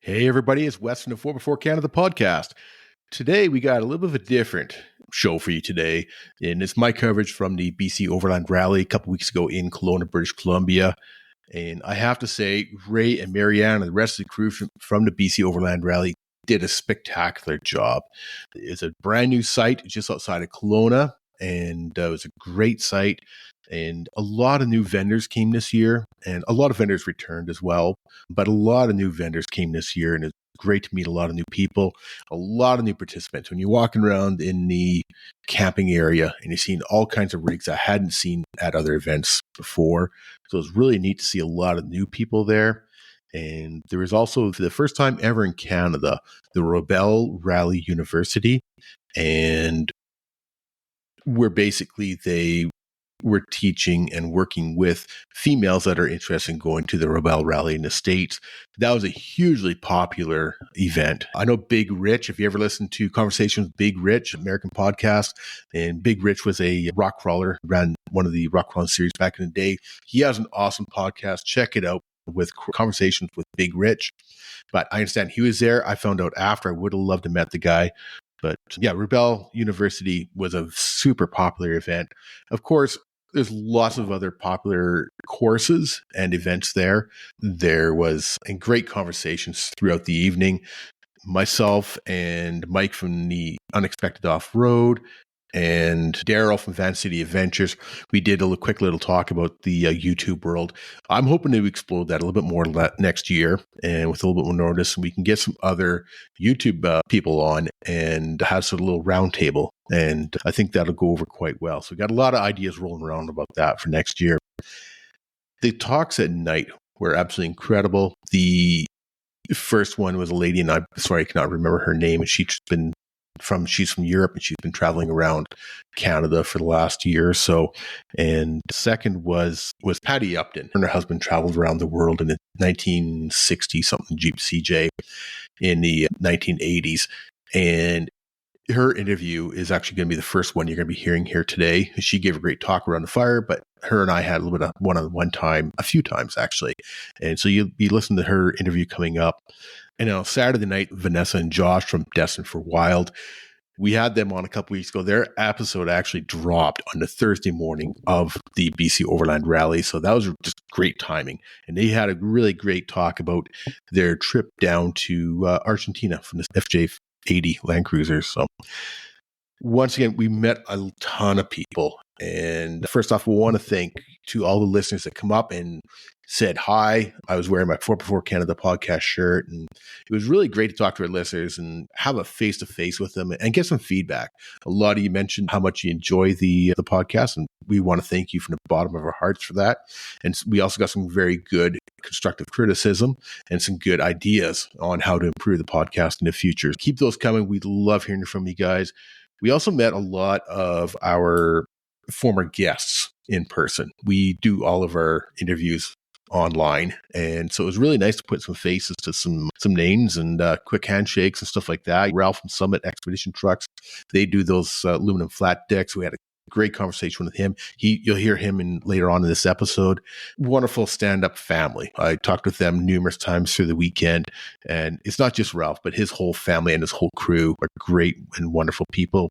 Hey everybody, it's Wes from the 4x4 Canada podcast. Today we got a little bit of a different show for you today, and it's my coverage from the BC Overland Rally a couple weeks ago in Kelowna, British Columbia. And I have to say, Ray and Marianne and the rest of the crew from the BC Overland Rally did a spectacular job. It's a brand new site just outside of Kelowna, and it was a great site. And a lot of new vendors came this year, and a lot of vendors returned as well. But a lot of new vendors came this year, and it's great to meet a lot of new people, a lot of new participants. When you're walking around in the camping area and you're seeing all kinds of rigs I hadn't seen at other events before. So it's really neat to see a lot of new people there. And there was also, for the first time ever in Canada, the Rebel Rally University, and where basically they were teaching and working with females that are interested in going to the Rebel Rally in the States. That was a hugely popular event. I know Big Rich, if you ever listened to Conversations with Big Rich, American podcast, and Big Rich was a rock crawler, ran one of the rock crawling series back in the day. He has an awesome podcast. Check it out with Conversations with Big Rich. But I understand he was there. I found out after. I would have loved to met the guy. But yeah, Rebel University was a super popular event. Of course, there's lots of other popular courses and events there. There was great conversations throughout the evening. Myself and Mike from the Unexpected Off-Road and Daryl from Van City Adventures, we did a quick little talk about the YouTube world. I'm hoping to explode that a little bit more next year, and with a little bit more notice, we can get some other YouTube people on and have sort of a little round table. And I think that'll go over quite well. So we got a lot of ideas rolling around about that for next year. The talks at night were absolutely incredible. The first one was a lady, and I'm sorry, I cannot remember her name. And she's from Europe, and she's been traveling around Canada for the last year or so. And second was Patty Upton. Her and her husband traveled around the world in a 1960 something Jeep CJ in the 1980s. And her interview is actually going to be the first one you're going to be hearing here today. She gave a great talk around the fire, but her and I had a little bit of one-on-one time, a few times actually. And so you'll be listening to her interview coming up. And on Saturday night, Vanessa and Josh from Destined for Wild, we had them on a couple weeks ago. Their episode actually dropped on the Thursday morning of the BC Overland Rally. So that was just great timing. And they had a really great talk about their trip down to Argentina from the FJ80 Land Cruisers. So once again, we met a ton of people. And first off, we want to thank to all the listeners that come up and said hi. I was wearing my 4x4 Canada podcast shirt, and it was really great to talk to our listeners and have a face-to-face with them and get some feedback. A lot of you mentioned how much you enjoy the podcast, and we want to thank you from the bottom of our hearts for that. And we also got some very good constructive criticism and some good ideas on how to improve the podcast in the future. Keep those coming. We love hearing from you guys. We also met a lot of our former guests in person. We do all of our interviews online, and so it was really nice to put some faces to some names and quick handshakes and stuff like that. Ralph from Summit Expedition Trucks, they do those aluminum flat decks. We had a great conversation with him. You'll hear him later on in this episode. Wonderful stand-up family. I talked with them numerous times through the weekend, and it's not just Ralph, but his whole family and his whole crew are great and wonderful people.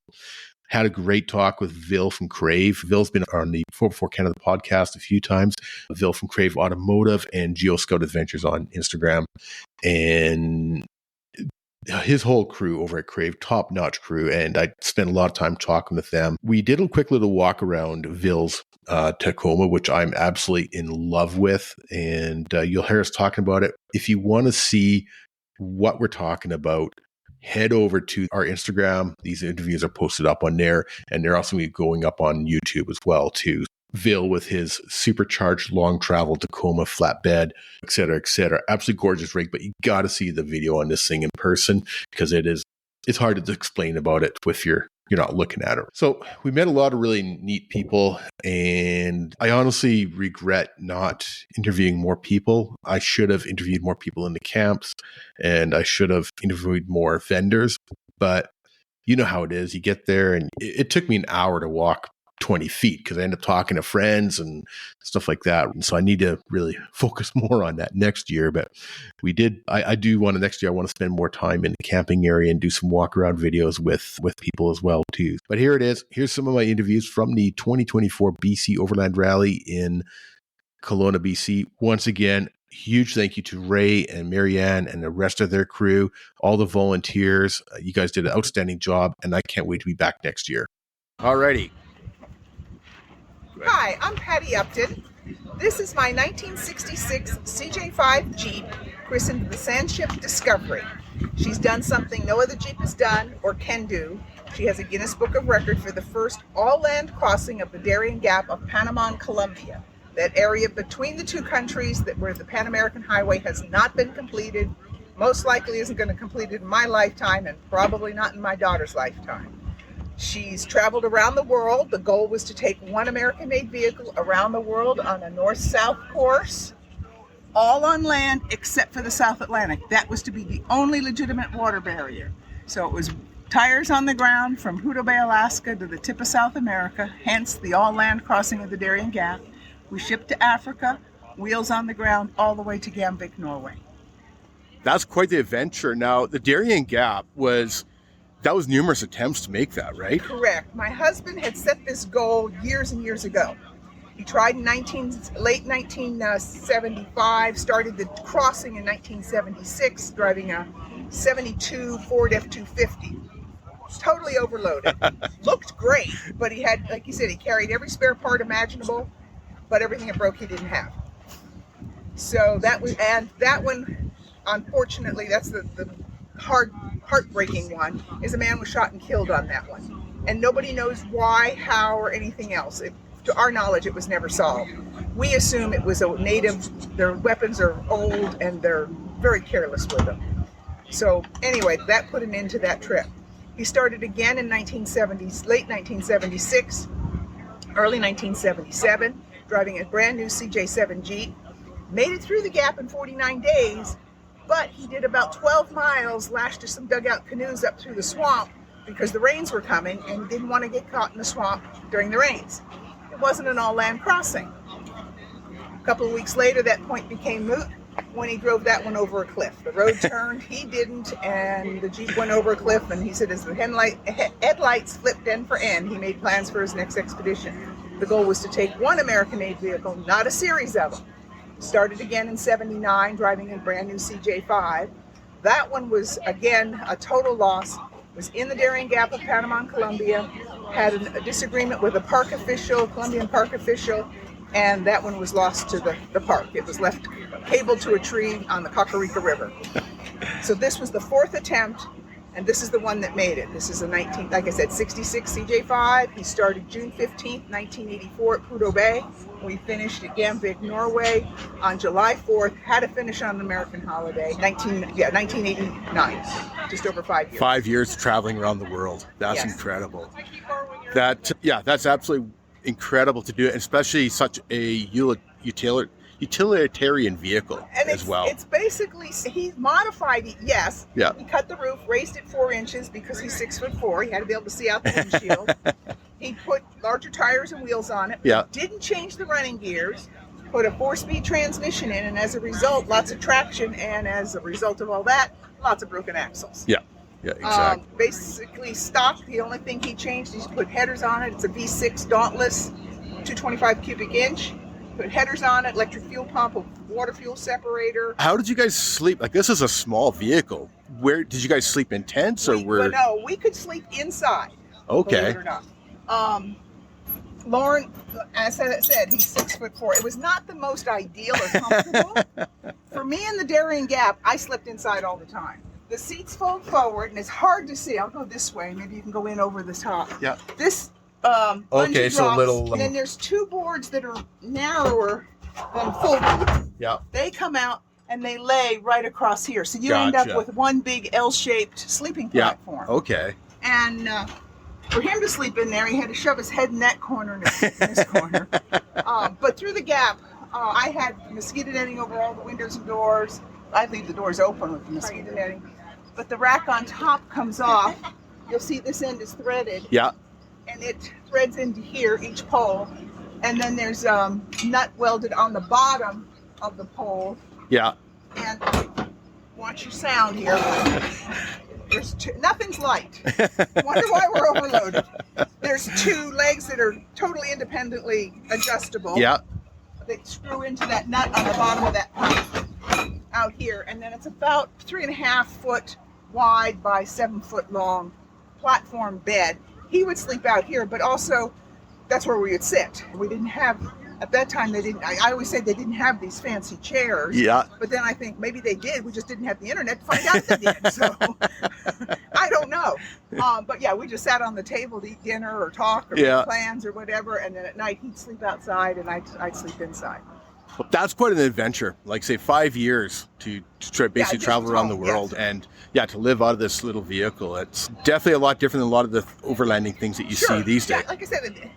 Had a great talk with Vil from Crave. Vil's been on the 4x4 Canada podcast a few times. Vil from Crave Automotive and Geo Scout Adventures on Instagram. And his whole crew over at Crave, top-notch crew, and I spent a lot of time talking with them. We did a quick little walk around Vil's Tacoma, which I'm absolutely in love with, and you'll hear us talking about it. If you want to see what we're talking about, head over to our Instagram. These interviews are posted up on there, and they're also going up on YouTube as well too. Vil with his supercharged long travel Tacoma flatbed, et cetera, et cetera. Absolutely gorgeous rig, but you got to see the video on this thing in person because it's hard to explain about it if you're not looking at it. So we met a lot of really neat people, and I honestly regret not interviewing more people. I should have interviewed more people in the camps, and I should have interviewed more vendors, but you know how it is. You get there, and it took me an hour to walk 20 feet because I end up talking to friends and stuff like that. And so I need to really focus more on that next year. But I do want to next year, I want to spend more time in the camping area and do some walk around videos with people as well too. But here it is. Here's some of my interviews from the 2024 BC Overland Rally in Kelowna, BC. Once again, huge thank you to Ray and Marianne and the rest of their crew, all the volunteers. You guys did an outstanding job, and I can't wait to be back next year. Alrighty. Hi, I'm Patty Upton. This is my 1966 CJ5 Jeep, christened the Sandship Discovery. She's done something no other Jeep has done or can do. She has a Guinness Book of Record for the first all-land crossing of the Darien Gap of Panama and Colombia. That area between the two countries where the Pan American Highway has not been completed, most likely isn't going to complete it in my lifetime and probably not in my daughter's lifetime. She's traveled around the world. The goal was to take one American-made vehicle around the world on a north-south course, all on land except for the South Atlantic. That was to be the only legitimate water barrier. So it was tires on the ground from Hutto Bay, Alaska to the tip of South America, hence the all-land crossing of the Darien Gap. We shipped to Africa, wheels on the ground, all the way to Gamvik, Norway. That's quite the adventure. Now, the Darien Gap was numerous attempts to make that, right? Correct. My husband had set this goal years and years ago. He tried in late 1975, started the crossing in 1976, driving a 72 Ford F-250. Totally overloaded. Looked great, but he had, like you said, he carried every spare part imaginable, but everything that broke he didn't have. So that one, unfortunately, that's the heartbreaking one, is a man was shot and killed on that one. And nobody knows why, how, or anything else. To our knowledge, it was never solved. We assume it was a native, their weapons are old and they're very careless with them. So anyway, that put an end to that trip. He started again in late 1976, early 1977, driving a brand new CJ7 Jeep. Made it through the gap in 49 days, but he did about 12 miles, lashed to some dugout canoes up through the swamp because the rains were coming and he didn't want to get caught in the swamp during the rains. It wasn't an all-land crossing. A couple of weeks later, that point became moot when he drove that one over a cliff. The road turned, he didn't, and the Jeep went over a cliff, and he said as the headlights flipped end for end, he made plans for his next expedition. The goal was to take one American-made vehicle, not a series of them. Started again in 79, driving a brand new CJ5. That one was, again, a total loss. Was in the Darien Gap of Panama and Colombia, had a disagreement with a park official, Colombian park official, and that one was lost to the park. It was left cabled to a tree on the Cocorica River. So this was the fourth attempt, and this is the one that made it. This is a 66 CJ5. He started June 15th, 1984 at Hutto Bay. We finished at Gamvik, Norway on July 4th. Had to finish on an American holiday, 1989, just over 5 years. 5 years traveling around the world. That's incredible. That's absolutely incredible to do, especially such a utilitarian vehicle as well. It's basically, he modified it, yes. Yeah. He cut the roof, raised it 4 inches because he's 6'4". He had to be able to see out the windshield. He put larger tires and wheels on it. Yeah. Didn't change the running gears. Put a 4-speed transmission in, and as a result, lots of traction, and as a result of all that, lots of broken axles. Yeah, exactly. Basically stock, the only thing he changed is he put headers on it. It's a V6 Dauntless, 225 cubic inch. Put headers on it, electric fuel pump, a water fuel separator. How did you guys sleep? Like, this is a small vehicle. Where did you guys sleep in tents or where? No, we could sleep inside. Okay. Believe it or not. Lauren, as I said, he's 6'4". It was not the most ideal or comfortable. For me in the Darien Gap, I slept inside all the time. The seats fold forward, and it's hard to see. I'll go this way. Maybe you can go in over the top. Yeah. This okay, drops, so a little. and then there's 2 boards that are narrower than full board. Yeah. They come out and they lay right across here, so you end up with one big L-shaped sleeping platform. Yeah. Okay. And for him to sleep in there, he had to shove his head in that corner and in this corner. But through the gap, I had mosquito netting over all the windows and doors. I leave the doors open with the mosquito netting. But the rack on top comes off. You'll see this end is threaded. Yeah. and it threads into here, each pole. And then there's nut welded on the bottom of the pole. Yeah. And watch your sound here. There's nothing's light. Wonder why we're overloaded. There's 2 legs that are totally independently adjustable. Yeah. They screw into that nut on the bottom of that pipe out here, and then it's about 3.5 foot wide by 7 foot long platform bed. He would sleep out here, but also that's where we would sit. We didn't have, at that time, I always say they didn't have these fancy chairs. Yeah. But then I think maybe they did. We just didn't have the internet to find out they did. So I don't know. But yeah, we just sat on the table to eat dinner or talk or make plans or whatever. And then at night he'd sleep outside and I'd sleep inside. Well, that's quite an adventure. Like, say, 5 years to basically travel around the world. Yes. And to live out of this little vehicle. It's definitely a lot different than a lot of the overlanding things that you see these days. Like I said,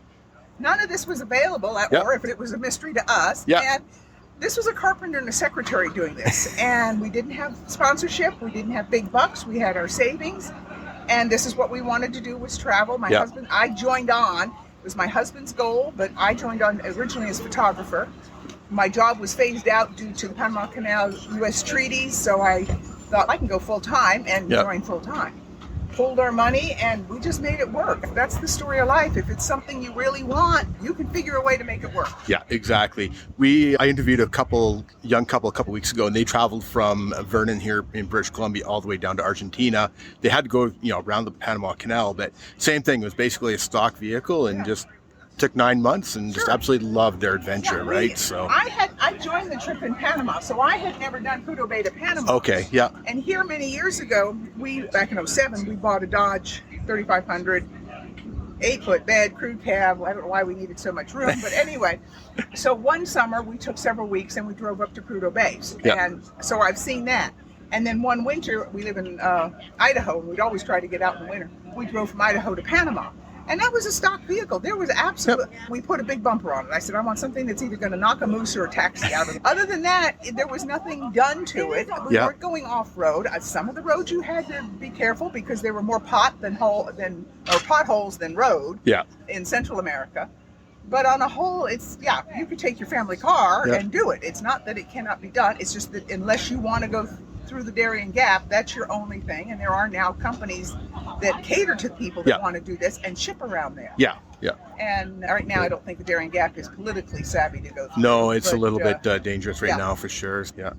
none of this was available, or if it was a mystery to us. Yeah. And this was a carpenter and a secretary doing this. And we didn't have sponsorship. We didn't have big bucks. We had our savings. And this is what we wanted to do, was travel. My husband, I joined on. It was my husband's goal, but I joined on originally as photographer. My job was phased out due to the Panama Canal U.S. treaties, so I thought I can go full-time and join full-time. Pulled our money, and we just made it work. That's the story of life. If it's something you really want, you can figure a way to make it work. Yeah, exactly. I interviewed a young couple a couple weeks ago, and they traveled from Vernon here in British Columbia all the way down to Argentina. They had to go, around the Panama Canal, but same thing. It was basically a stock vehicle, and just took 9 months, and just absolutely loved their adventure, right? So I joined the trip in Panama, so I had never done Prudhoe Bay to Panama. Okay, yeah. And here many years ago, back in 2007, we bought a Dodge 3500, 8-foot bed, crew cab. I don't know why we needed so much room, but anyway. So one summer, we took several weeks and we drove up to Prudhoe Bay. And so I've seen that. And then one winter, we live in Idaho, and we'd always try to get out in the winter. We drove from Idaho to Panama. And that was a stock vehicle. There was we put a big bumper on it. I said, I want something that's either going to knock a moose or a taxi out of it. Other than that, there was nothing done to it. We weren't going off-road. Some of the roads you had to be careful because there were more potholes than road in Central America. But on a whole, it's, you could take your family car and do it. It's not that it cannot be done. It's just that unless you want to go through the Darien Gap, that's your only thing. And there are now companies that cater to people that want to do this and ship around there. Yeah. And right now, I don't think the Darien Gap is politically savvy to go through. No, it's a little bit dangerous right now for sure. Yeah.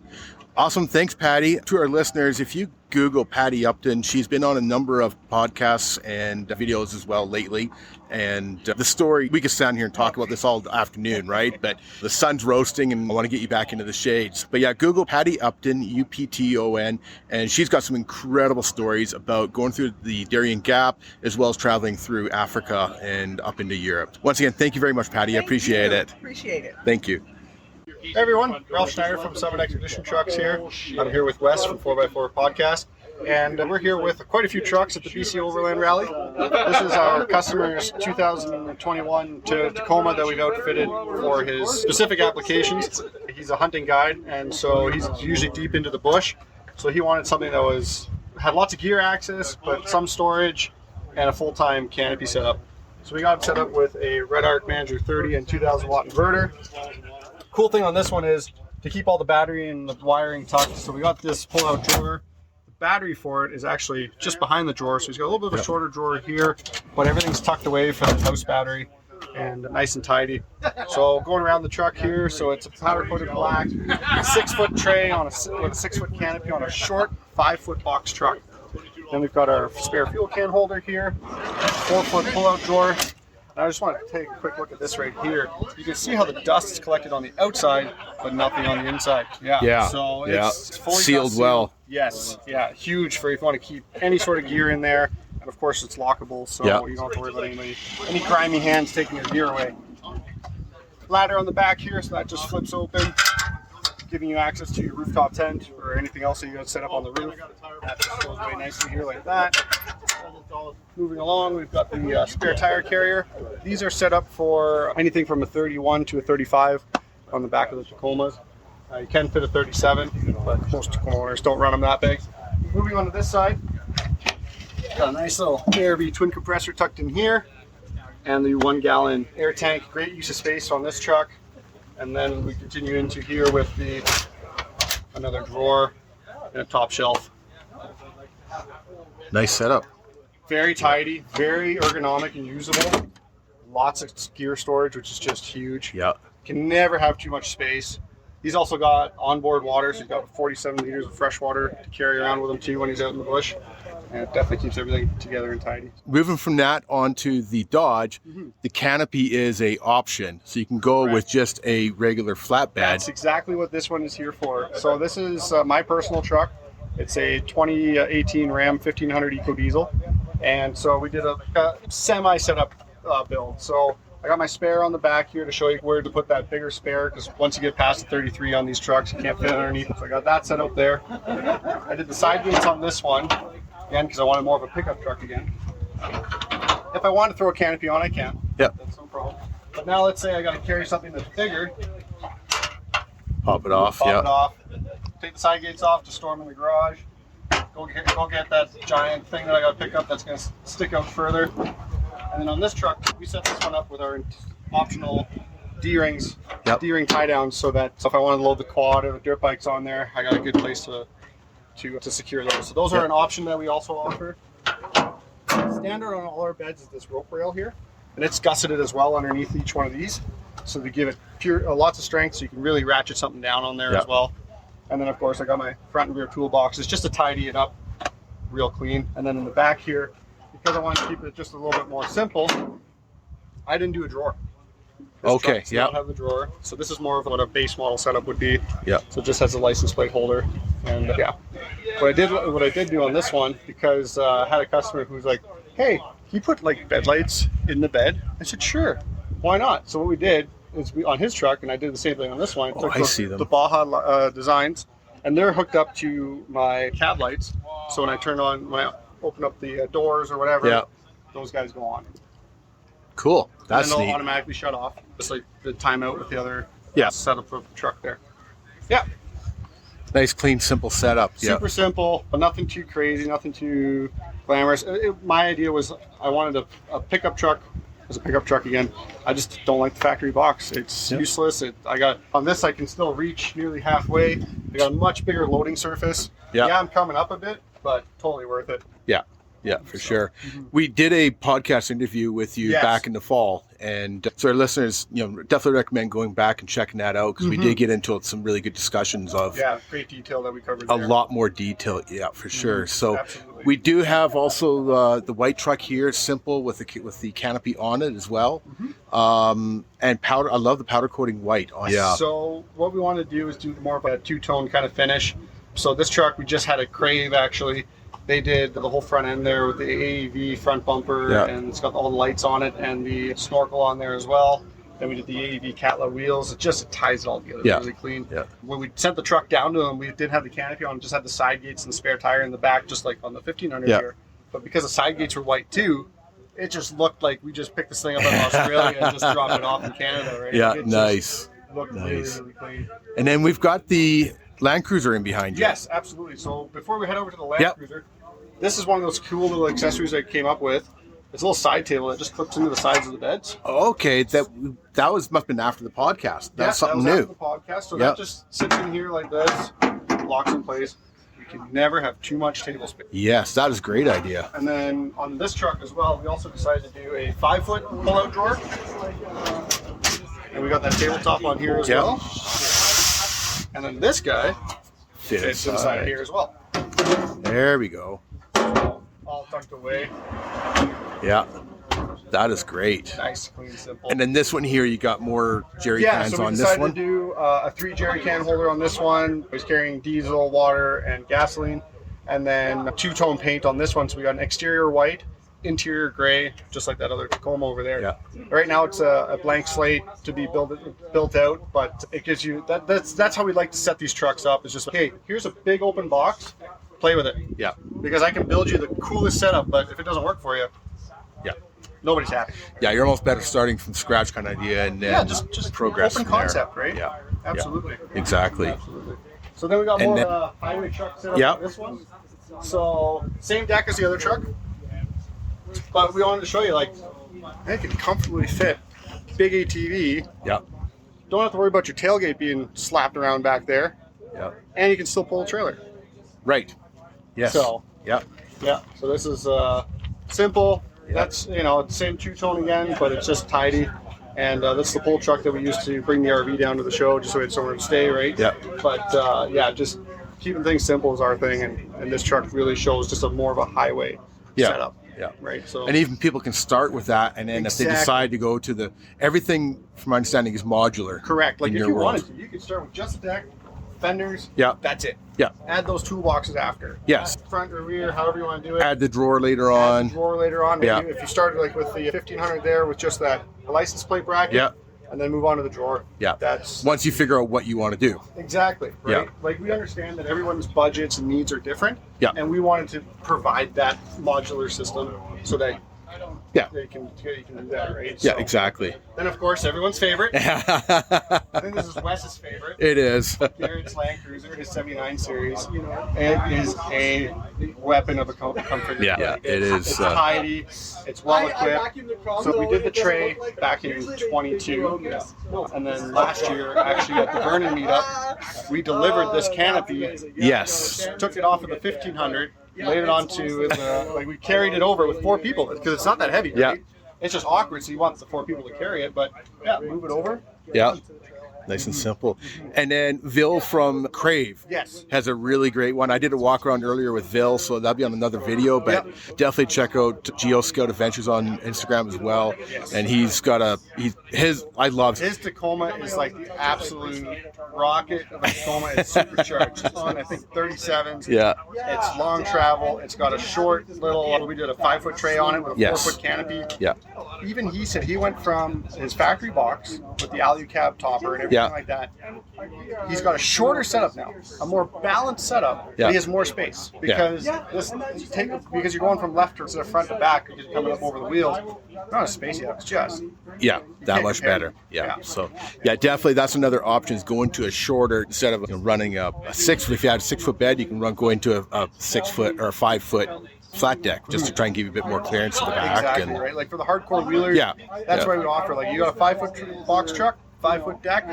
Awesome. Thanks, Patty. To our listeners, if you Google Patty Upton, she's been on a number of podcasts and videos as well lately. And the story, we could stand here and talk about this all afternoon, right? But the sun's roasting and I want to get you back into the shades. But Google Patty Upton, Upton, and she's got some incredible stories about going through the Darien Gap as well as traveling through Africa and up into Europe. Once again, thank you very much, Patty. I appreciate it. Appreciate it. Thank you. Hey everyone, Ralph Schneider from Summit Expedition Trucks here. I'm here with Wes from 4x4 Podcast, and we're here with quite a few trucks at the BC Overland Rally. This is our customer's 2021 Tacoma that we've outfitted for his specific applications. He's a hunting guide, and so he's usually deep into the bush, so he wanted something that had lots of gear access, but some storage, and a full-time canopy setup. So we got it set up with a Red Arc Manager 30 and 2000 watt inverter. Cool thing on this one is to keep all the battery and the wiring tucked. So we got this pull-out drawer. The battery for it is actually just behind the drawer. So he's got a little bit of a shorter drawer here, but everything's tucked away from the house battery and nice and tidy. So going around the truck here, so it's a powder-coated black, 6-foot tray with a 6-foot canopy on a short 5-foot box truck. Then we've got our spare fuel can holder here, 4-foot pull-out drawer. I just want to take a quick look at this right here. You can see how the dust is collected on the outside, but nothing on the inside. So it's fully sealed well. Yes. Yeah. Huge for if you want to keep any sort of gear in there. And of course, it's lockable, so you don't have to worry about any grimy hands taking your gear away. Ladder on the back here, so that just flips open, giving you access to your rooftop tent or anything else that you got set up on the roof. That just goes away nicely here like that. Moving along, we've got the spare tire carrier. These are set up for anything from a 31 to a 35 on the back of the Tacomas. You can fit a 37, but most Tacoma owners don't run them that big. Moving on to this side, got a nice little ARB twin compressor tucked in here. and the 1 gallon air tank. Great use of space on this truck. And then we continue into here with another drawer and a top shelf. Nice setup. Very tidy, very ergonomic and usable. Lots of gear storage, which is just huge. Yeah. Can never have too much space. He's also got onboard water, so he's got 47 liters of fresh water to carry around with him too when he's out in the bush. And it definitely keeps everything together and tidy. Moving from that onto the Dodge, the canopy is a option. So you can go with just a regular flatbed. That's exactly what this one is here for. So this is my personal truck. It's a 2018 Ram 1500 Eco Diesel. And so we did a semi-setup build. So I got my spare on the back here to show you where to put that bigger spare, because once you get past the 33 on these trucks, you can't fit underneath. So I got that set up there. I did the side gates on this one, again, because I wanted more of a pickup truck again. If I want to throw a canopy on, I can. Yep. That's no problem. But now let's say I got to carry something that's bigger. Pop it off, Pop it off. Take the side gates off to store them in the garage. Go get that giant thing that I got to pick up that's going to stick out further. And then on this truck, we set this one up with our optional D-rings, D-ring tie downs, so that if I want to load the quad or the dirt bikes on there, I got a good place to secure those. So those are an option that we also offer. Standard on all our beds is this rope rail here, and it's gusseted as well underneath each one of these, so to give it lots of strength, so you can really ratchet something down on there as well. And then of course I got my front and rear toolboxes just to tidy it up real clean. And then in the back here, because I wanted to keep it just a little bit more simple, I didn't do a drawer. This truck does not have the drawer, so this is more of what a base model setup would be. Yeah. So it just has a license plate holder, and what I did do on this one, because I had a customer who's like, "Hey, can you put like bed lights in the bed?" I said, "Sure, why not?" So what we did is on his truck, and I did the same thing on this one. I see them. The Baja designs, and they're hooked up to my cab lights. So when I turn on, when I open up the doors or whatever, those guys go on. Cool. That's and then they'll neat. automatically shut off, just like the timeout with the other setup of the truck there. Yeah. Nice, clean, simple setup. Super simple, but nothing too crazy, nothing too glamorous. My idea was I wanted a pickup truck as a pickup truck again. I just don't like the factory box. It's useless. On this I can still reach nearly halfway. I got a much bigger loading surface. Yeah, I'm coming up a bit, but totally worth it. Yeah, for sure. We did a podcast interview with you back in the fall, and so our listeners, definitely recommend going back and checking that out, because we did get into some really good discussions of great detail that we covered. A lot more detail, for sure. So we do have also the white truck here, simple with the canopy on it as well, and powder. I love the powder coating white on it. So what we want to do is do more of a two-tone kind of finish. So this truck, we just had a Crave actually. They did the whole front end there with the AEV front bumper, and it's got all the lights on it and the snorkel on there as well. Then we did the AEV Catla wheels. It ties it all together really clean. When we sent the truck down to them, we didn't have the canopy on, just had the side gates and the spare tire in the back, just like on the 1500 here. But because the side gates were white too, it just looked like we just picked this thing up in Australia and just dropped it off in Canada, right? Yeah, it nice. Looked really, really clean. And then we've got the Land Cruiser in behind you. Yes, absolutely. So before we head over to the Land Cruiser, this is one of those cool little accessories I came up with. It's a little side table that just clips into the sides of the beds. Okay, that must have been after the podcast. That's something new. After the podcast, so that just sits in here like this, locks in place. You can never have too much table space. Yes, that is a great idea. And then on this truck as well, we also decided to do a 5-foot pull-out drawer. And we got that tabletop on here as well. And then this guy fits inside here as well. There we go. All tucked away. Yeah, that is great. Nice, clean, simple. And then this one here, you got more jerry cans on this one? Yeah, so we decided to do a 3 jerry can holder on this one. It was carrying diesel, water, and gasoline. And then 2-tone paint on this one. So we got an exterior white, interior gray, just like that other Tacoma over there. Right now it's a blank slate to be built out, but it gives you, that's how we like to set these trucks up. It's just, okay, here's a big open box. Play with it. Yeah. Because I can build you the coolest setup, but if it doesn't work for you, nobody's happy. Yeah, you're almost better starting from scratch kind of idea and then just progress open from concept, there. right? Yeah. Absolutely. Yeah. Exactly. Absolutely. So then we got more of a highway truck setup on this one. So same deck as the other truck, but we wanted to show you, like, and it can comfortably fit big ATV. Yeah. Don't have to worry about your tailgate being slapped around back there. Yeah. And you can still pull a trailer. Right. Yes. So, yeah. Yeah. So this is simple. Yeah. That's, it's the same two-tone again, but it's just tidy. And that's the pull truck that we used to bring the RV down to the show, just so we had somewhere to stay, right? Yeah. But just keeping things simple is our thing, and this truck really shows just more of a highway setup. Yeah. Right. So, and even people can start with that, and then if they decide to go to everything, from my understanding, is modular. Correct. Like in if your you world. wanted to, you could start with just the deck, fenders. Yeah. That's it. Yeah. Add those toolboxes after. Yes. Front or rear, however you want to do it. Add the drawer later on. Add the drawer later on. Yeah. If you started like with the 1500 there with just that license plate bracket. Yeah. And then move on to the drawer. Yeah. That's once you figure out what you want to do. Exactly. Right. Yeah. Like we understand that everyone's budgets and needs are different. Yeah. And we wanted to provide that modular system so that you can do that, right? Yeah, So, exactly. Then of course everyone's favorite. I think this is Wes's favorite. It is. Garrett's Land Cruiser, his 79 series. It is a weapon of a comfort. Yeah, it is. It's tidy. It's well equipped. So we did the tray back in 22, and then last year, actually at the Vernon meetup, we delivered this canopy. Yes. Took it off of the 1500, laid it onto we carried it over with 4 people because it's not that heavy. Right? Yeah. It's just awkward, so you want the 4 people to carry it, but move it over. Yeah. Nice and simple. And then Vil from Crave has a really great one. I did a walk around earlier with Vil, so that'll be on another video, but definitely check out Geo Scout Adventures on Instagram as well. And he's got I love his Tacoma is like the absolute rocket of a Tacoma. It's supercharged. It's on, I think, 37s. Yeah. It's long travel. It's got a short little, we did a 5-foot tray on it with a 4-foot canopy. Yeah. Even he said he went from his factory box with the alu cab topper and everything like that. He's got a shorter setup now, a more balanced setup. But he has more space because because you're going from left to front to back, you're just coming up over the wheels. Not a space yet. It's just that much better. Yeah. So definitely that's another option is going to a shorter instead of running a 6 foot. If you had a 6-foot bed, you can go into a 6-foot or a 5-foot flat deck just to try and give you a bit more clearance to the back. Exactly, right? Like for the hardcore wheelers, that's why we offer. Like you got a 5-foot box truck, 5-foot deck.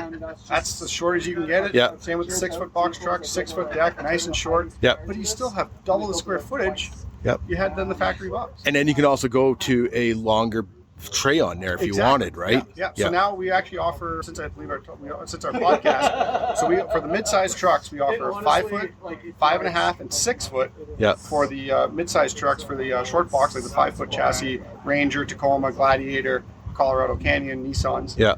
That's as short as you can get it. Yeah. Same with the 6-foot box truck, 6-foot deck, nice and short. Yeah. But you still have double the square footage you had than the factory box. And then you can also go to a longer tray on there if you wanted, right? Yeah. So now we actually offer, since our podcast, so for the mid-size trucks, we offer 5-foot, 5.5, and 6-foot for the mid-size trucks. For the short box, like the 5-foot chassis, Ranger, Tacoma, Gladiator, Colorado Canyon, Nissans. Yeah.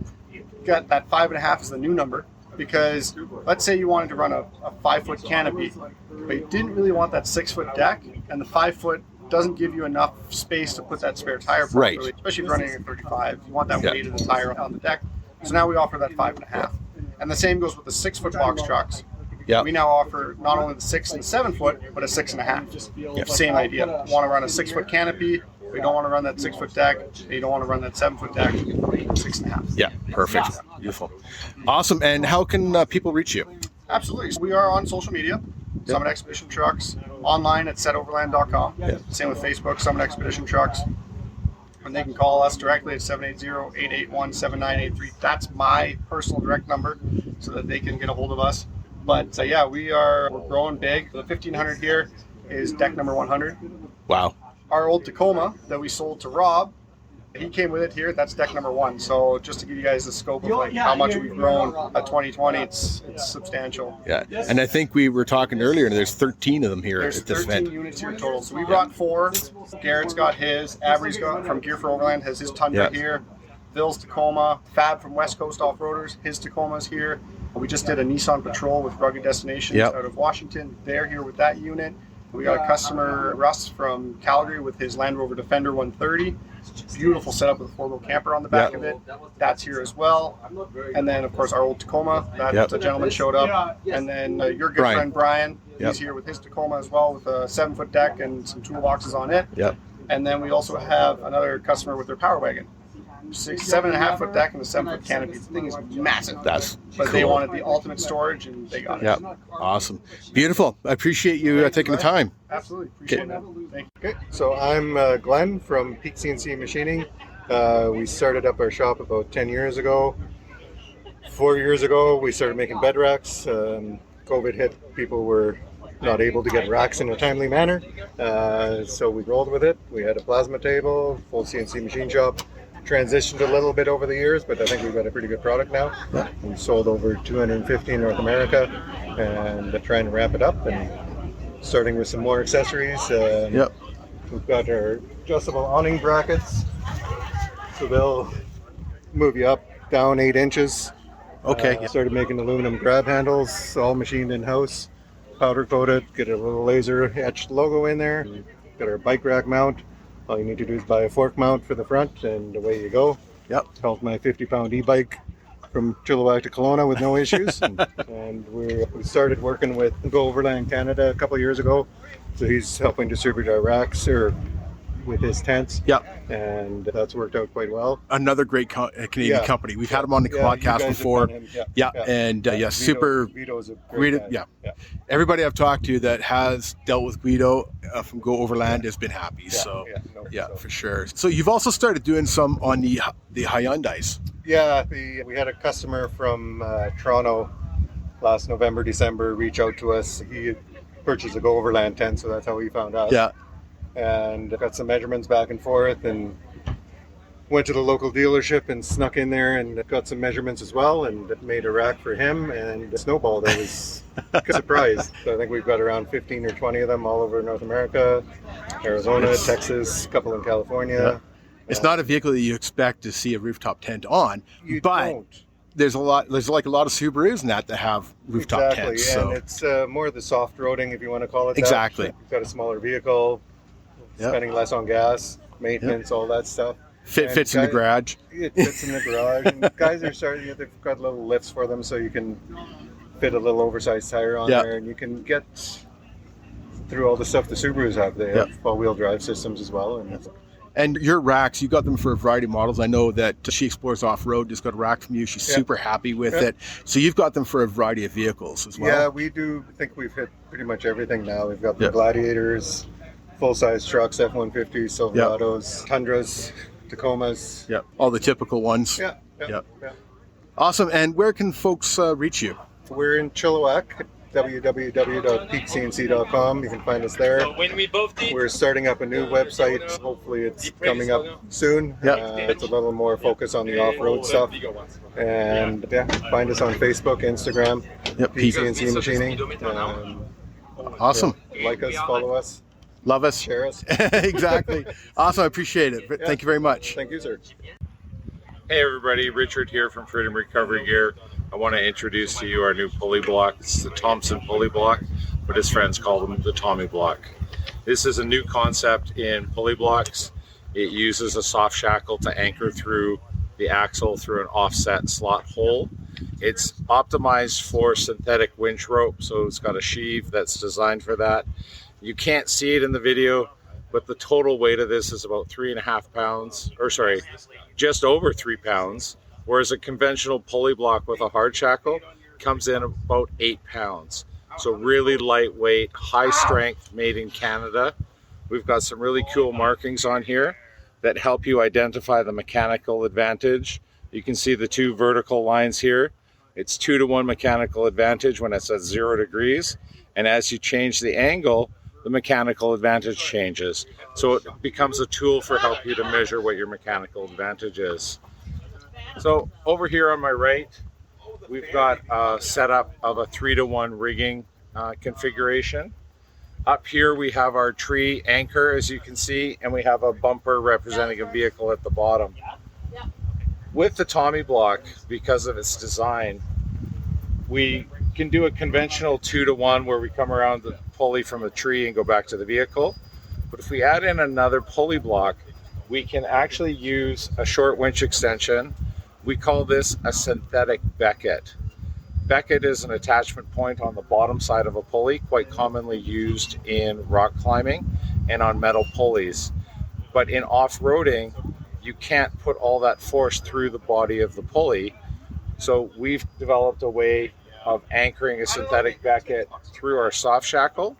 Got that 5.5 is the new number because let's say you wanted to run a 5-foot canopy, but you didn't really want that 6-foot deck, and the 5-foot doesn't give you enough space to put that spare tire properly, especially if you're running a 35. You want that weight of the tire on the deck. So now we offer that 5.5. And the same goes with the 6-foot box trucks. Yeah. We now offer not only the 6 and 7-foot, but a 6.5. Same idea. You want to run a 6-foot canopy, but you don't want to run that 6-foot deck, and you don't want to run that 7-foot deck, 6.5. Yeah, perfect. Beautiful. Awesome. And how can people reach you? Absolutely. So we are on social media. Summit Expedition Trucks, online at setoverland.com. Same with Facebook, Summit Expedition Trucks. And they can call us directly at 780-881-7983. That's my personal direct number so that they can get a hold of us. But we're growing big. The 1500 here is deck number 100. Wow. Our old Tacoma that we sold to Rob, he came with it here. That's deck number 1. So just to give you guys the scope of how much we've grown at 2020, it's substantial. Yeah, and I think we were talking earlier, and there's 13 of them here at this event. There's 13 units here total. So we brought 4. Garrett's got his. Avery's got from Gear for Overland has his Tundra here. Bill's Tacoma. Fab from West Coast Off-Roaders, his Tacoma's here. We just did a Nissan Patrol with Rugged Destinations out of Washington. They're here with that unit. We got a customer, Russ from Calgary, with his Land Rover Defender 130. Beautiful setup with a 4-wheel camper on the back of it. That's here as well. And then, of course, our old Tacoma. That gentleman showed up. And then your good friend Brian, he's here with his Tacoma as well, with a 7-foot deck and some toolboxes on it. And then we also have another customer with their Power Wagon. 7.5-foot deck and a 7-foot canopy. The thing is massive. But they wanted the ultimate storage, and they got it. Awesome. Beautiful. I appreciate you taking the time. Absolutely. Appreciate it. Thank you. Okay. So I'm Glenn from Peak CNC Machining. We started up our shop about 10 years ago. 4 years ago, we started making bed racks. COVID hit, people were not able to get racks in a timely manner. So we rolled with it. We had a plasma table, full CNC machine shop. Transitioned a little bit over the years, but I think we've got a pretty good product now. We've sold over 250 in North America and trying to ramp it up and starting with some more accessories. We've got our adjustable awning brackets, so they'll move you up, down 8 inches. Okay. Started making aluminum grab handles, all machined in-house, powder coated, get a little laser etched logo in there. Got our bike rack mount. All you need to do is buy a fork mount for the front and away you go. Held my 50-pound e-bike from Chilliwack to Kelowna with no issues. and we started working with Overland Canada a couple of years ago. So he's helping distribute our racks with his tents. And that's worked out quite well. Another great Canadian company. We've had him on the podcast before. Super. Guido's a great Guido, everybody I've talked to that has dealt with Guido from Go Overland has been happy. For sure. So you've also started doing some on the Hyundais. Yeah, we had a customer from Toronto last November, December reach out to us. He had purchased a Go Overland tent, so that's how he found us. And got some measurements back and forth and went to the local dealership and snuck in there and got some measurements as well and made a rack for him and snowballed. I was surprised. So I think we've got around 15 or 20 of them all over North America, Arizona, Texas, a couple in California. It's not a vehicle that you expect to see a rooftop tent on, but don't. There's a lot of Subarus in that have rooftop tents. So. And it's more the soft roading, if you want to call it exactly. that. You've got a smaller vehicle, spending less on gas, maintenance, all that stuff. Fits in the garage. It fits in the garage. And guys are starting, they've got little lifts for them so you can fit a little oversized tire on there and you can get through all the stuff the Subarus have. They have all-wheel drive systems as well. And your racks, you got them for a variety of models. I know that She Explores Off-Road just got a rack from you. She's super happy with it. So you've got them for a variety of vehicles as well. Yeah, we do. I think we've hit pretty much everything now. We've got the Gladiators, full-size trucks, F-150s, Silverados, Tundras, Tacomas. All the typical ones. Awesome. And where can folks reach you? We're in Chilliwack. www.peakcnc.com. You can find us there. We're starting up a new website. Hopefully it's coming up soon. It's a little more focus on the off-road stuff. And find us on Facebook, Instagram, PCNC Machining. Awesome. Like us, follow us. Love us. Share us. Exactly. Awesome. I appreciate it. Thank you very much. Thank you, sir. Hey everybody, Richard here from Freedom Recovery Gear. I want to introduce to you our new pulley block. It's the Thompson pulley block, but his friends call them the Tommy block. This is a new concept in pulley blocks. It uses a soft shackle to anchor through the axle through an offset slot hole. It's optimized for synthetic winch rope, so it's got a sheave that's designed for that. You can't see it in the video, but the total weight of this is about 3.5 pounds, or sorry, just over 3 pounds, whereas a conventional pulley block with a hard shackle comes in about 8 pounds. So really lightweight, high strength, made in Canada. We've got some really cool markings on here that help you identify the mechanical advantage. You can see the 2 vertical lines here. It's 2-to-1 mechanical advantage when it's at 0 degrees. And as you change the angle, the mechanical advantage changes. So it becomes a tool for help you to measure what your mechanical advantage is. So over here on my right, we've got a setup of a 3-to-1 rigging configuration. Up here we have our tree anchor, as you can see, and we have a bumper representing a vehicle at the bottom. With the Tommy block, because of its design, we can do a conventional 2-to-1 where we come around the pulley from a tree and go back to the vehicle. But if we add in another pulley block, we can actually use a short winch extension. We call this a synthetic becket. Becket is an attachment point on the bottom side of a pulley, quite commonly used in rock climbing and on metal pulleys. But in off-roading, you can't put all that force through the body of the pulley. So we've developed a way of anchoring a synthetic becket through our soft shackle.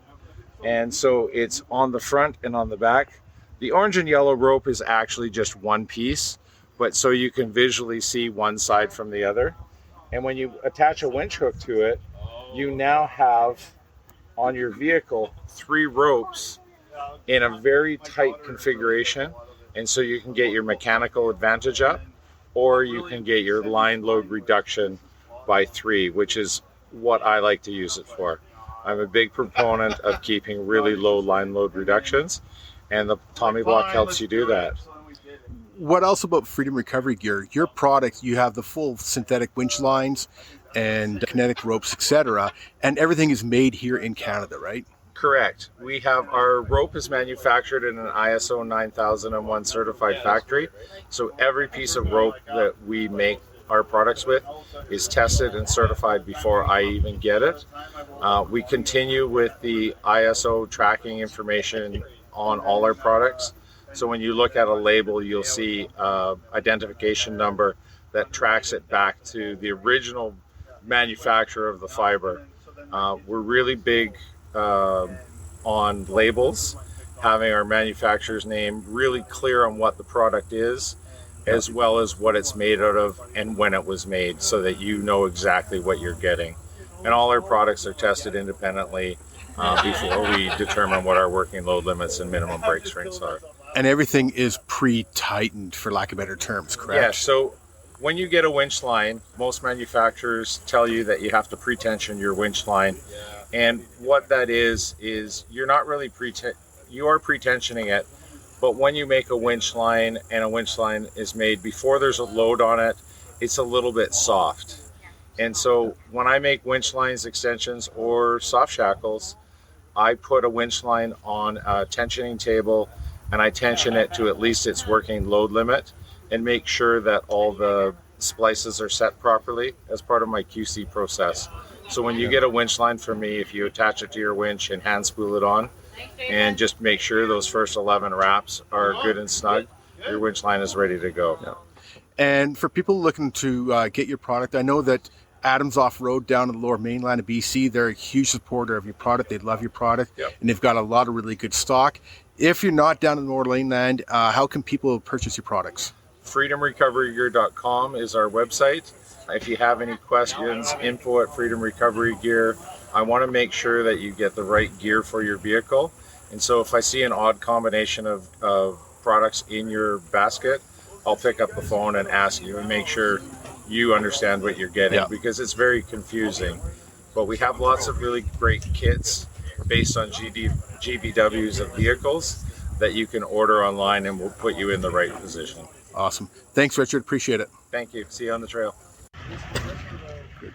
And so it's on the front and on the back. The orange and yellow rope is actually just one piece, but so you can visually see one side from the other. And when you attach a winch hook to it, you now have on your vehicle 3 ropes in a very tight configuration. And so you can get your mechanical advantage up, or you can get your line load reduction by 3, which is what I like to use it for. I'm a big proponent of keeping really low line load reductions, and the Tommy Block helps you do that. What else about Freedom Recovery Gear? Your product, you have the full synthetic winch lines and kinetic ropes, etc., and everything is made here in Canada, right? Correct. We have our rope is manufactured in an ISO 9001 certified factory. So every piece of rope that we make our products with is tested and certified before I even get it. We continue with the ISO tracking information on all our products. So when you look at a label, you'll see identification number that tracks it back to the original manufacturer of the fiber. We're really big on labels, having our manufacturer's name really clear on what the product is, as well as what it's made out of and when it was made, so that you know exactly what you're getting. And all our products are tested independently before we determine what our working load limits and minimum brake strengths are. And everything is pre-tightened, for lack of better terms, correct? Yeah, so when you get a winch line, most manufacturers tell you that you have to pre-tension your winch line. And what that is you're not really you are pre-tensioning it, but when you make a winch line and a winch line is made before there's a load on it, it's a little bit soft. And so when I make winch lines, extensions, or soft shackles, I put a winch line on a tensioning table and I tension it to at least its working load limit and make sure that all the splices are set properly as part of my QC process. So when you get a winch line from me, if you attach it to your winch and hand spool it on and just make sure those first 11 wraps are good and snug, your winch line is ready to go. Yeah. And for people looking to get your product, I know that Adams Off-Road down in the lower mainland of BC, they're a huge supporter of your product. They love your product, Yep. And they've got a lot of really good stock. If you're not down in the lower mainland, how can people purchase your products? FreedomRecoveryGear.com is our website. If you have any questions, info at Freedom Recovery Gear. I want to make sure that you get the right gear for your vehicle. And so if I see an odd combination of products in your basket, I'll pick up the phone and ask you and make sure you understand what you're getting, because it's very confusing. But we have lots of really great kits based on GVWs of vehicles that you can order online, and we'll put you in the right position. Awesome. Thanks, Richard. Appreciate it. Thank you. See you on the trail.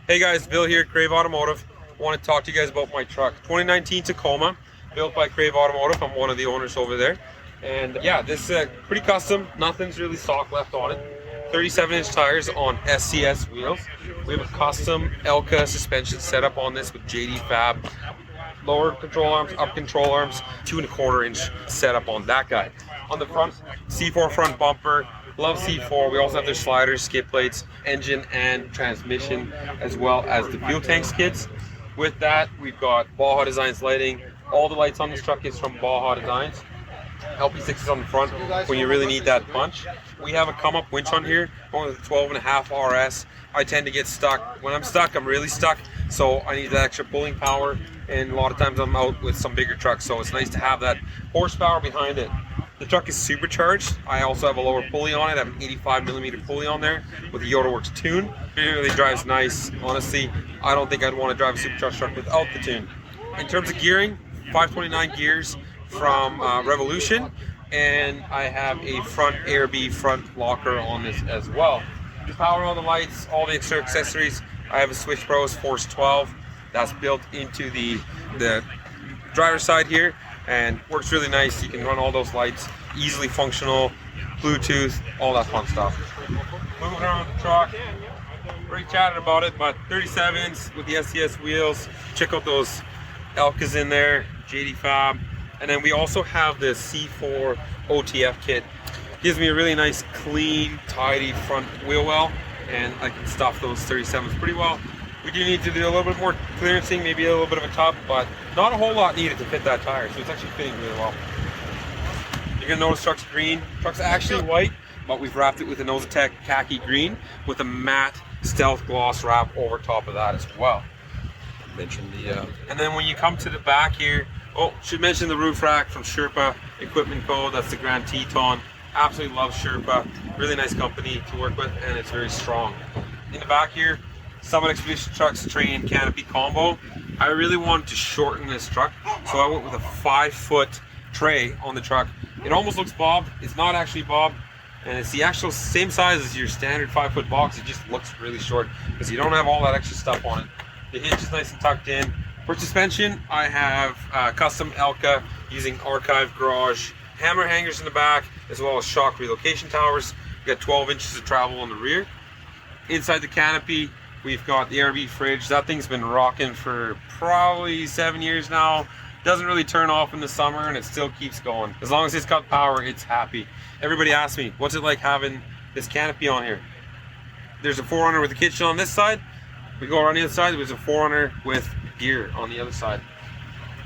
Hey guys, Bill here, Crave Automotive. I want to talk to you guys about my truck. 2019 Tacoma, built by Crave Automotive. I'm one of the owners over there. And yeah, this is pretty custom. Nothing's really stock left on it. 37-inch tires on SCS wheels. We have a custom Elka suspension setup on this with JD Fab. Lower control arms, up control arms, 2.25-inch setup on that guy. On the front, C4 front bumper. Love C4. We also have their sliders, skid plates, engine and transmission, as well as the fuel tank skids. With that, we've got Baja Designs lighting. All the lights on this truck is from Baja Designs. LP6 is on the front when you really need that punch. We have a come-up winch on here, going with a 12.5 RS. I tend to get stuck. When I'm stuck, I'm really stuck, so I need that extra pulling power, and a lot of times I'm out with some bigger trucks, so it's nice to have that horsepower behind it. The truck is supercharged. I also have a lower pulley on it. I have an 85mm pulley on there with a YodaWorks tune. It really drives nice. Honestly, I don't think I'd want to drive a supercharged truck without the tune. In terms of gearing, 529 gears from Revolution, and I have a front AirB front locker on this as well. The power on the lights, all the extra accessories. I have a Switch Pros Force 12 that's built into the driver's side here, and works really nice. You can run all those lights, easily functional, Bluetooth, all that fun stuff. Moving around the truck, already chatted about it, but 37s with the SCS wheels. Check out those Elkas in there, JD Fab. And then we also have the C4 OTF kit. Gives me a really nice, clean, tidy front wheel well, and I can stuff those 37s pretty well. We do need to do a little bit more clearancing, maybe a little bit of a top, but not a whole lot needed to fit that tire, so it's actually fitting really well. You You're gonna notice truck's green. Truck's actually white, but we've wrapped it with a Nosatec khaki green with a matte stealth gloss wrap over top of that as well. Mention the and then when you come to the back here, should mention the roof rack from Sherpa Equipment Co. That's the Grand Teton. Absolutely love Sherpa. Really nice company to work with, and it's very strong. In the back here, Summit Expedition Trucks tray and canopy combo. I really wanted to shorten this truck, so I went with a 5-foot tray on the truck. It almost looks bobbed. It's not actually bobbed, and it's the actual same size as your standard 5-foot box. It just looks really short because you don't have all that extra stuff on it. The hitch is nice and tucked in. For suspension, I have custom Elka using Archive Garage hammer hangers in the back, as well as shock relocation towers. We got 12 inches of travel on the rear. Inside the canopy, we've got the ARB fridge. That thing's been rocking for probably 7 years now. Doesn't really turn off in the summer, and it still keeps going. As long as it's got power, it's happy. Everybody asks me, what's it like having this canopy on here? There's a 4runner with a kitchen on this side. We go around the other side, there's a 4runner with gear on the other side.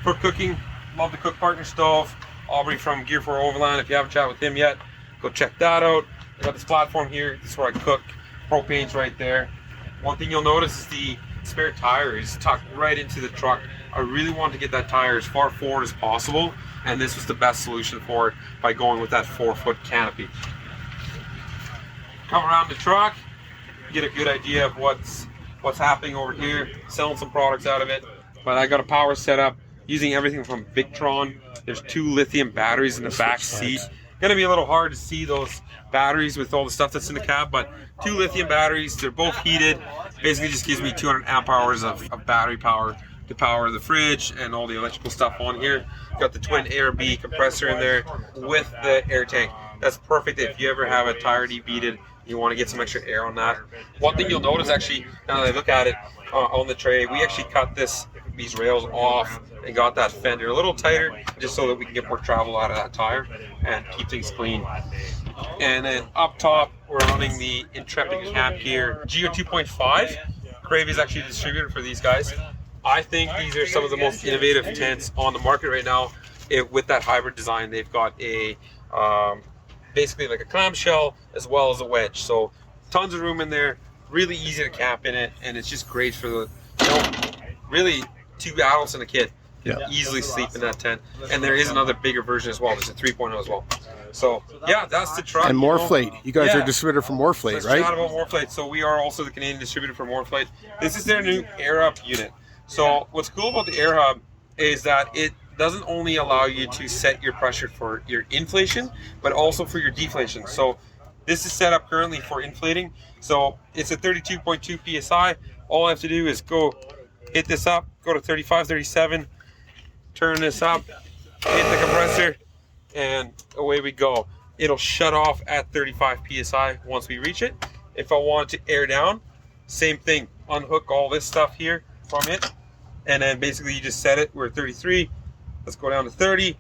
For cooking, love the Cook Partner stove. Aubrey from Gear for Overland. If you haven't chatted with him yet, go check that out. I got this platform here. This is where I cook. Propane's right there. One thing you'll notice is the spare tire is tucked right into the truck. I really wanted to get that tire as far forward as possible, and this was the best solution for it by going with that 4-foot canopy. Come around the truck, get a good idea of what's happening over here. Selling some products out of it, but I got a power setup using everything from Victron. There's 2 lithium batteries in the back seat. Gonna be a little hard to see those batteries with all the stuff that's in the cab, but 2 lithium batteries. They're both heated. Basically just gives me 200 amp hours of battery power to power the fridge and all the electrical stuff on here. Got the twin ARB compressor in there with the air tank. That's perfect if you ever have a tire debeated. You want to get some extra air on that. One thing you'll notice, actually, now that I look at it on the tray, we actually cut these rails off and got that fender a little tighter, just so that we can get more travel out of that tire and keep things clean. And then up top, we're running the Intrepid Camp Gear Geo 2.5. Crave is actually the distributor for these guys. I think these are some of the most innovative tents on the market right now. With that hybrid design, they've got a basically like a clamshell as well as a wedge. So tons of room in there, really easy to camp in it, and it's just great for the, really 2 adults and a kid. Easily sleep in that tent. And there is another bigger version as well. There's a 3.0 as well. So yeah, that's the truck. And Morflate. You guys are a distributor for Morflate, Let's right? Chat about Morflate. So we are also the Canadian distributor for Morflate. This is their new Air Hub unit. So what's cool about the Air Hub is that it doesn't only allow you to set your pressure for your inflation, but also for your deflation. So this is set up currently for inflating. So it's a 32.2 PSI. All I have to do is go hit this up, go to 35, 37, turn this up, hit the compressor, and away we go. It'll shut off at 35 PSI once we reach it. If I want it to air down, same thing. Unhook all this stuff here from it, and then basically you just set it. We're at 33. Let's go down to 30.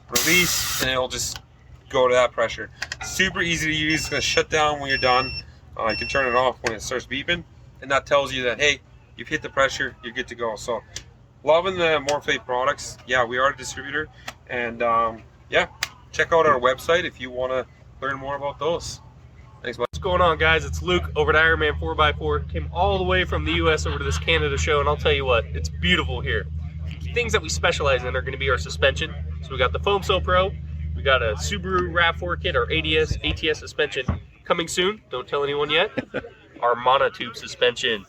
Release, and it'll just go to that pressure. Super easy to use. It's going to shut down when you're done. You can turn it off when it starts beeping, and that tells you that, hey, you've hit the pressure, you're good to go. So loving the Morflate products. Yeah, we are a distributor, and yeah, check out our website if you want to learn more about those. Thanks, bud. What's going on, guys? It's Luke over at Ironman 4x4. Came all the way from the US over to this Canada show, and I'll tell you what, it's beautiful here. Things that we specialize in are going to be our suspension. So we got the Foam So Pro, we got a Subaru RAV4 kit, our ATS suspension coming soon. Don't tell anyone yet. Our monotube suspension.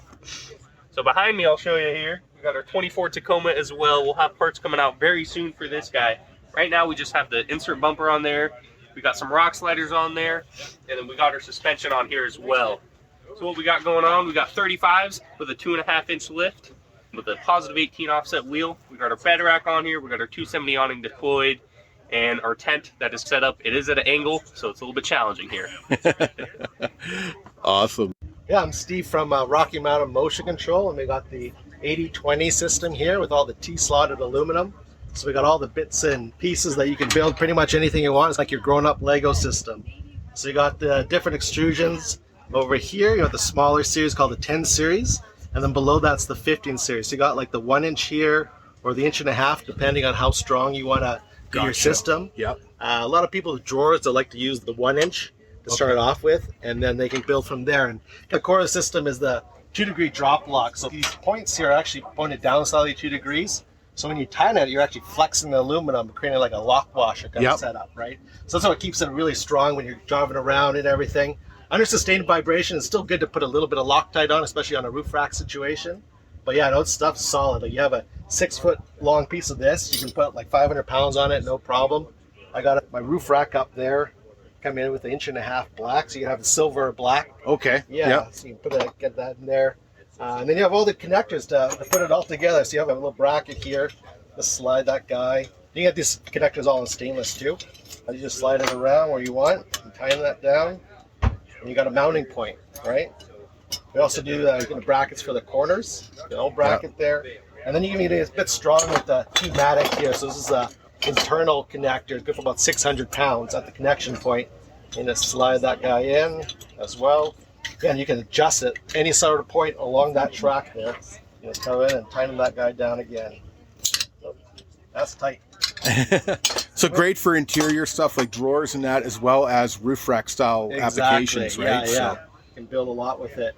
So behind me, I'll show you here, we got our 24 Tacoma as well. We'll have parts coming out very soon for this guy. Right now, we just have the insert bumper on there. We got some rock sliders on there, and then we got our suspension on here as well. So what we got going on, we got 35s with a 2.5-inch lift with a positive 18 offset wheel. We got our bed rack on here. We got our 270 awning deployed, and our tent that is set up. It is at an angle, so it's a little bit challenging here. Awesome. Yeah, I'm Steve from Rocky Mountain Motion Control, and we got the 80/20 system here with all the T-slotted aluminum. So we got all the bits and pieces that you can build pretty much anything you want. It's like your grown-up Lego system. So you got the different extrusions. Over here, you got the smaller series called the 10 series, and then below that's the 15 series. So you got like the 1 inch here or the 1.5 inch, depending on how strong you want to in your system. Yep. A lot of people with drawers that like to use the 1 inch to start it off with, and then they can build from there. And the core of the system is the 2-degree drop lock. So these points here are actually pointed down slightly 2 degrees. So when you tighten it, you're actually flexing the aluminum, creating like a lock washer kind of setup, right? So that's what keeps it really strong when you're driving around and everything. Under sustained vibration, it's still good to put a little bit of Loctite on, especially on a roof rack situation. But yeah, no, it's stuff's solid. Like you have a 6-foot long piece of this, you can put like 500 pounds on it, no problem. I got my roof rack up there, come in with 1.5 inch black, so you have the silver or black. Okay. Yeah, so you can get that in there. And then you have all the connectors to put it all together. So you have a little bracket here to slide that guy. You get these connectors all in stainless too. You just slide it around where you want and tighten that down. And you got a mounting point, right? We also do the brackets for the corners. The old bracket there. And then you can get it a bit strong with the T-matic here. So this is a internal connector. It's good for about 600 pounds at the connection point. And just slide that guy in as well. And you can adjust it any sort of point along that track there. You just come in and tighten that guy down again. So that's tight. So great for interior stuff like drawers and that, as well as roof rack style applications, right? Yeah, So, you can build a lot with it.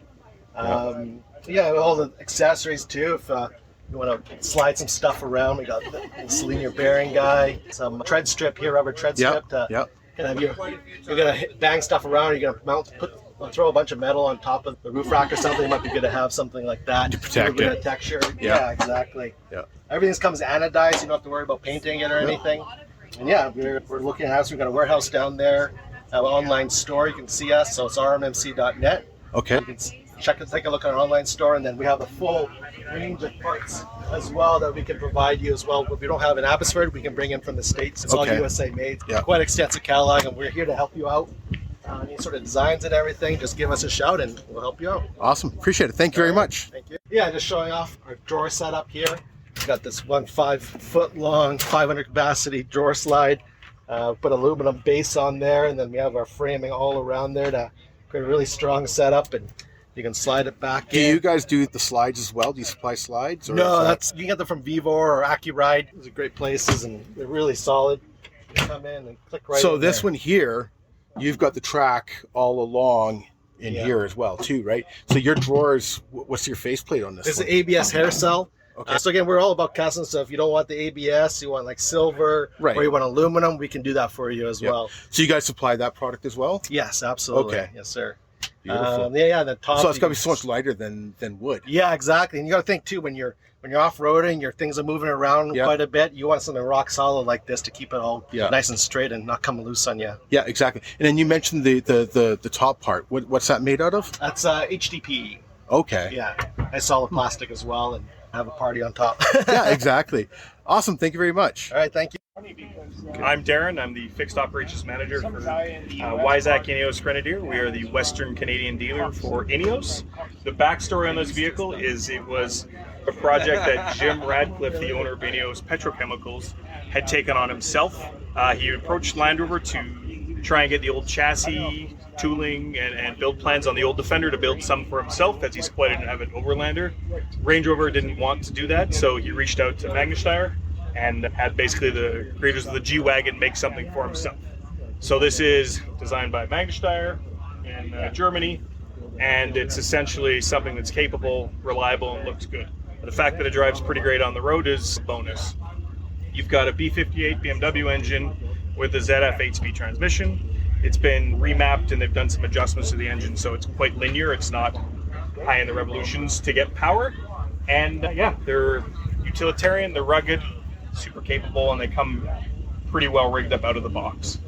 All the accessories too. If you want to slide some stuff around, we got the linear bearing guy, some tread strip here, rubber tread strip. You're gonna bang stuff around. You're gonna throw a bunch of metal on top of the roof rack or something. It might be good to have something like that to protect it. Texture. Yeah, exactly. Yeah. Everything comes anodized. You don't have to worry about painting it or anything. And we're looking at us. We've got a warehouse down there. Have an online store. You can see us. So it's rmmc.net. Okay. You can take a look at our online store, and then we have the full range of parts as well that we can provide you as well. If we don't have an Abbotsford, we can bring in from the States. It's all USA made. Yeah. Quite extensive catalog, and we're here to help you out. Any sort of designs and everything, just give us a shout and we'll help you out. Awesome. Appreciate it. Thank you very much. Thank you. Yeah, just showing off our drawer setup here. We've got this 5-foot long, 500 capacity drawer slide. Put aluminum base on there, and then we have our framing all around there to create a really strong setup, and you can slide it back in. Do you guys do the slides as well? Do you supply slides? Or No, you can get them from Vivo or AccuRide. Those are great places, and they're really solid. You come in and click right So in this there. one here, you've got the track all along in here as well too, right? So your drawers, what's your faceplate on this? This is one? an ABS hair cell. Okay. So again, we're all about custom. So if you don't want the ABS, you want like silver, Right. or you want aluminum, we can do that for you as well. So you guys supply that product as well? Yes, absolutely. Okay. Yes, sir. Beautiful. The top. So it's got to be so much lighter than wood. Yeah, exactly. And you got to think too, when you're off-roading, your things are moving around quite a bit. You want something rock solid like this to keep it all nice and straight and not come loose on you. Yeah, exactly. And then you mentioned the top part. What's that made out of? That's HDPE. Okay. Yeah, nice solid plastic as well, and have a party on top. Yeah, exactly. Awesome. Thank you very much. All right, thank you. I'm Darren. I'm the Fixed Operations Manager for Wyzak Ineos Grenadier. We are the Western Canadian dealer for Ineos. The backstory on this vehicle is it was a project that Jim Radcliffe, the owner of Ineos Petrochemicals, had taken on himself. He approached Land Rover to try and get the old chassis tooling and build plans on the old Defender to build some for himself, as he's quite an avid Overlander. Range Rover didn't want to do that, so he reached out to Magnasteyr and had basically the creators of the G-Wagon make something for himself. So this is designed by Magnasteyr in Germany, and it's essentially something that's capable, reliable, and looks good. The fact that it drives pretty great on the road is a bonus. You've got a B58 BMW engine with a ZF 8-speed transmission. It's been remapped and they've done some adjustments to the engine, so it's quite linear. It's not high in the revolutions to get power. And they're utilitarian, they're rugged, super capable, and they come pretty well rigged up out of the box.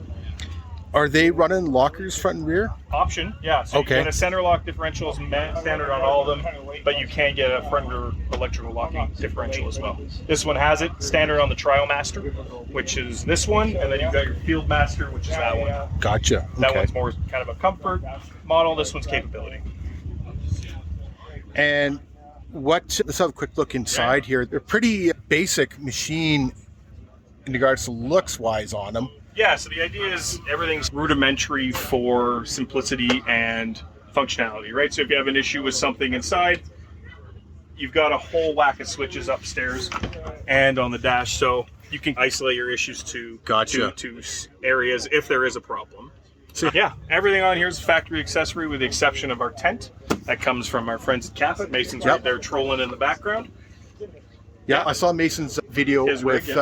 Are they running lockers front and rear? Option, yeah. So you get a center lock differential is standard on all of them, but you can get a front rear electrical locking differential as well. This one has it standard on the Trial Master, which is this one, and then you've got your Field Master, which is that one. Gotcha. That one's more kind of a comfort model. This one's capability. And let's have a quick look inside here. They're pretty basic machine in regards to looks wise on them. Yeah, so the idea is everything's rudimentary for simplicity and functionality, right? So if you have an issue with something inside, you've got a whole whack of switches upstairs and on the dash. So you can isolate your issues to Gotcha. to areas if there is a problem. So yeah, everything on here is factory accessory with the exception of our tent. That comes from our friends at Capit. Mason's right there trolling in the background. Yeah, I saw Mason's video His with rig,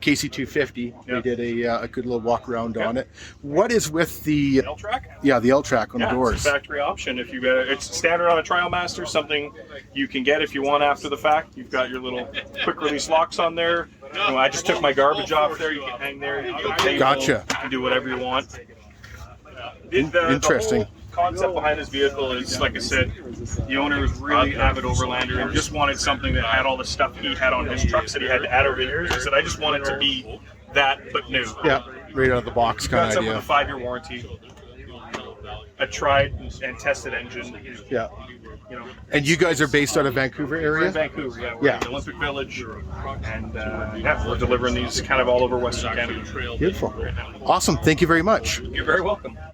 KC250. Yeah. They did a good little walk around on it. What is with the L-track? the L-track on the doors? It's a factory option. If you it's standard on a Trial Master, something you can get if you want after the fact. You've got your little quick release locks on there. You know, I just took my garbage off there. You can hang there. You can go table, Gotcha. You can do whatever you want. Interesting. The whole concept behind this vehicle is, like I said, the owner was really avid Overlander and just wanted something that had all the stuff he had on his trucks that he had to add over the years. He said, I just want it to be that, but new. Yeah, right out of the box Got kind of something with idea. a 5-year warranty, a tried and tested engine. Yeah. You know, And you guys are based out of Vancouver we're in area? Vancouver, yeah. We're Yeah. in the Olympic Village, and yeah, we're delivering these kind of all over Western Canada. Beautiful. Awesome. Thank you very much. You're very welcome.